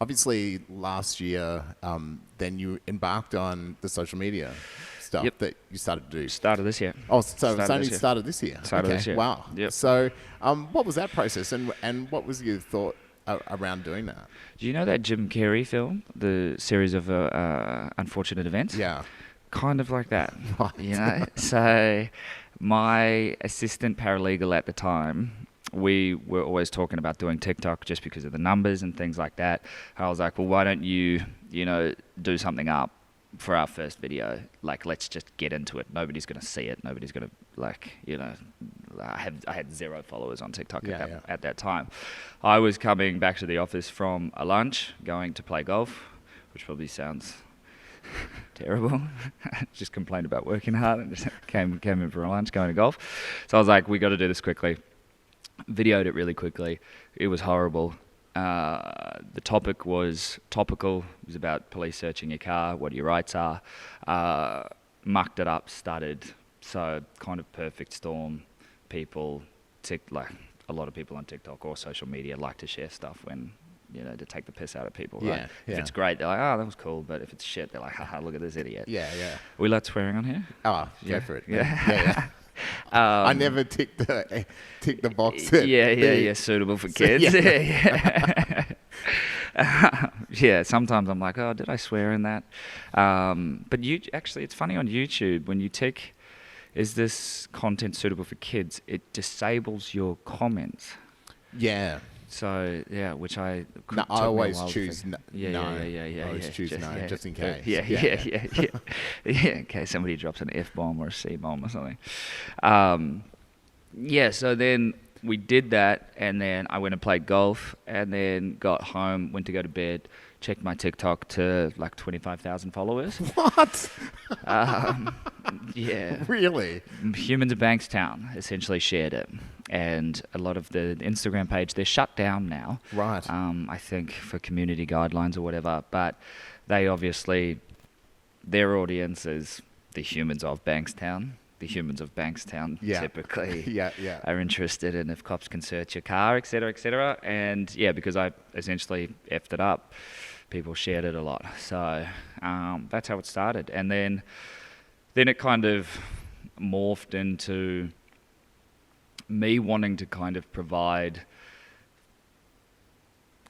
obviously last year, then you embarked on the social media stuff that you started to do. Started this year. Oh, so it's only this year. started this year. Started this year. Wow. Yep. So, what was that process, and what was your thought around doing that? Do you know that Jim Carrey film, the series of unfortunate events? Yeah. Kind of like that. Right. You know. So, my assistant paralegal at the time, we were always talking about doing TikTok just because of the numbers and things like that. I was like, well, why don't you do something up for our first video? Like, let's just get into it. Nobody's going to see it. Nobody's going to, I had 0 followers on TikTok at that time. I was coming back to the office from a lunch, going to play golf, which probably sounds terrible. Just complained about working hard and just came in for a lunch, going to golf. So I was like, we got to do this quickly. Videoed it really quickly. It was horrible. The topic was topical. It was about police searching your car, what your rights are. Mucked it up, stuttered. So kind of perfect storm. People, a lot of people on TikTok or social media like to share stuff when, to take the piss out of people, right? If it's great, they're like, oh, that was cool. But if it's shit, they're like, haha, look at this idiot. Yeah. Are we allowed swearing on here? Oh, go for it. Yeah. I never tick the box. Suitable for kids. Yeah. Sometimes I'm like, oh, did I swear in that? But it's funny on YouTube when you tick, is this content suitable for kids? It disables your comments. Yeah. So which I always choose no. I always choose no, just in case. Yeah. In case somebody drops an F-bomb or a C-bomb or something. So then we did that, and then I went and played golf, and then got home, went to go to bed, checked my TikTok to like 25,000 followers. What? Yeah. Really? Humans of Bankstown essentially shared it. And a lot of the Instagram page, they're shut down now. Right. I think for community guidelines or whatever. But they obviously, their audience is the humans of Bankstown. The humans of Bankstown typically are interested in if cops can search your car, et cetera. And because I essentially effed it up, people shared it a lot. So that's how it started. And then it kind of morphed into me wanting to kind of provide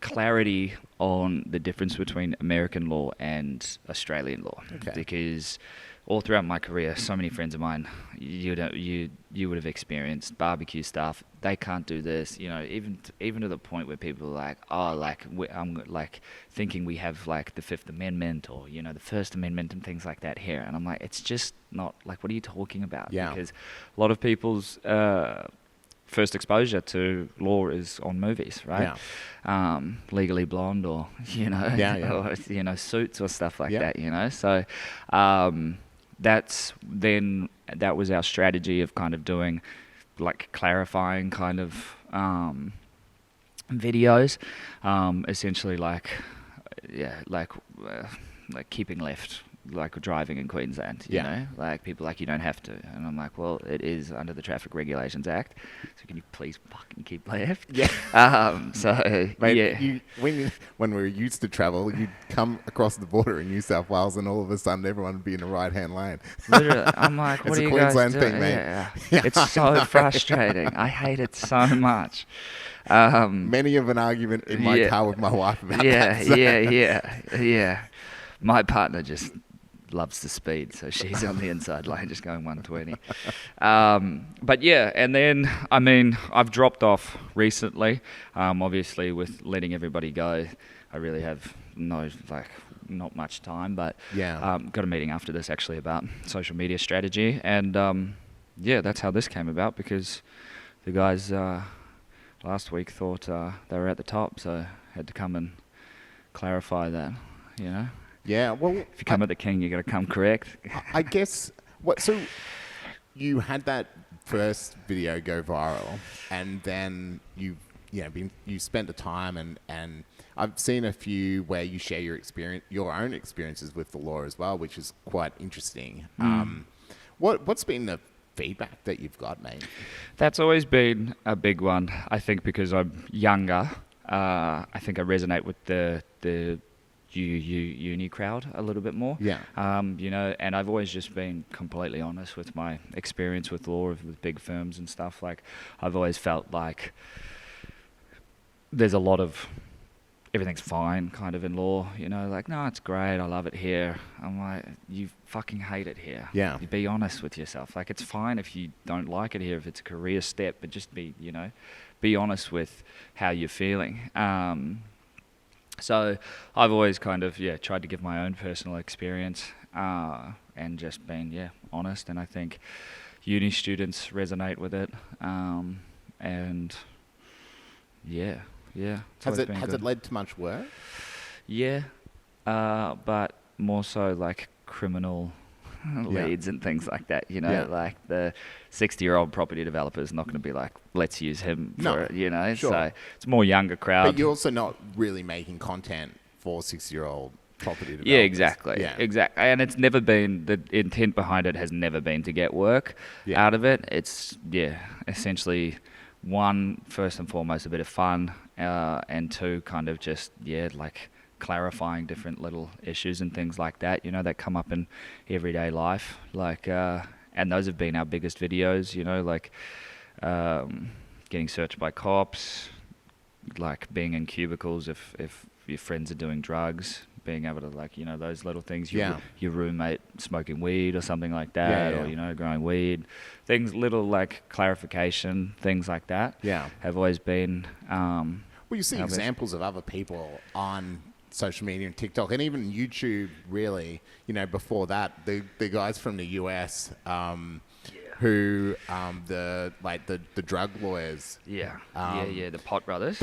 clarity on the difference between American law and Australian law. Okay. Because all throughout my career, so many friends of mine, you would have experienced barbecue stuff. They can't do this, even to the point where people are like, I'm like thinking we have like the Fifth Amendment or the First Amendment and things like that here, and I'm like, it's just not like, what are you talking about? Yeah. Because a lot of people's first exposure to law is on movies, right? Yeah. Legally Blonde or or Suits or stuff like that. So that was our strategy of kind of doing like clarifying kind of videos, essentially like keeping left, like driving in Queensland, you know, like people like, you don't have to, and I'm like, well, it is under the Traffic Regulations Act, so can you please fucking keep left? Mate, when we were used to travel, you'd come across the border in New South Wales, and all of a sudden everyone would be in the right hand lane. Literally, I'm like, what are you guys doing? It's a Queensland thing, mate. Yeah. It's so frustrating. I hate it so much. Many of an argument in my car with my wife about that. So. Yeah. My partner just loves the speed, so she's on the inside lane just going 120. But and then, I've dropped off recently. Obviously, with letting everybody go, I really have not much time, but got a meeting after this actually about social media strategy, and that's how this came about, because the guys last week thought they were at the top, so had to come and clarify that, Yeah, well, if you come at the king, you got to come correct. I guess so you had that first video go viral, and then you spent the time, and I've seen a few where you share your own experiences with the law as well, which is quite interesting. What's been the feedback that you've got, mate? That's always been a big one, I think, because I'm younger. I think I resonate with the uni crowd a little bit more. Yeah. You know, and I've always just been completely honest with my experience with law, with big firms and stuff. Like, I've always felt like there's a lot of everything's fine kind of in law, you know, like, no, it's great, I love it here. I'm like, you fucking hate it here. Yeah. You be honest with yourself. Like, it's fine if you don't like it here, if it's a career step, but just be, you know, be honest with how you're feeling. So I've always kind of, tried to give my own personal experience and just been, honest. And I think uni students resonate with it. And Has it led to much work? Yeah, but more so like criminal leads and things like that, you know, like the 60-year-old property developer is not going to be like, let's use him for it, you know, so it's more younger crowd. But you're also not really making content for 60-year-old property developers. Yeah, exactly. And it's never been, the intent behind it has never been to get work out of it. It's, essentially, one, first and foremost, a bit of fun, and two, kind of just, like clarifying different little issues and things like that, you know, that come up in everyday life. Like, and those have been our biggest videos, you know, like getting searched by cops, like being in cubicles if your friends are doing drugs, being able to, like, you know, those little things, your roommate smoking weed or something like that, or, you know, growing weed, things, little like clarification, things like that have always been well, you see examples of other people on social media and TikTok and even YouTube, really, you know, before that, the guys from the US who the drug lawyers, the Pot Brothers,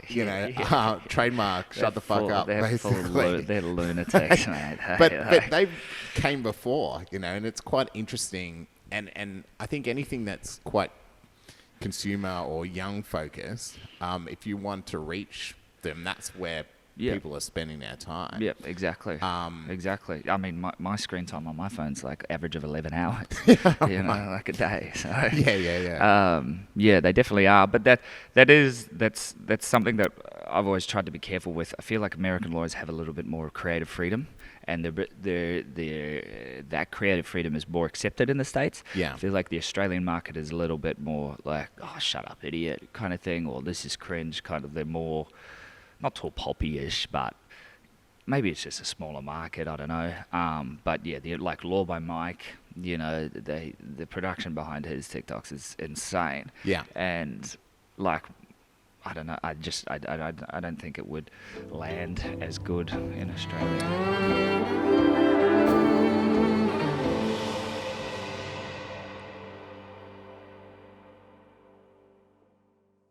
you know, trademark, shut the fuck up, basically. They're lunatics, mate. but they came before, you know, and it's quite interesting, and I think anything that's quite consumer or young focused, if you want to reach them, that's where people are spending their time. Yeah, exactly. Exactly. I mean, my screen time on my phone's like average of 11 hours, you know, like a day. So they definitely are. But that's something that I've always tried to be careful with. I feel like American lawyers have a little bit more creative freedom, and that creative freedom is more accepted in the States. I feel like the Australian market is a little bit more like, oh, shut up, idiot, kind of thing, or this is cringe, kind of. They're more, not tall poppy-ish, but maybe it's just a smaller market, I don't know. But like Law by Mike, you know, the production behind his TikToks is insane. And like, I don't know, I don't think it would land as good in Australia.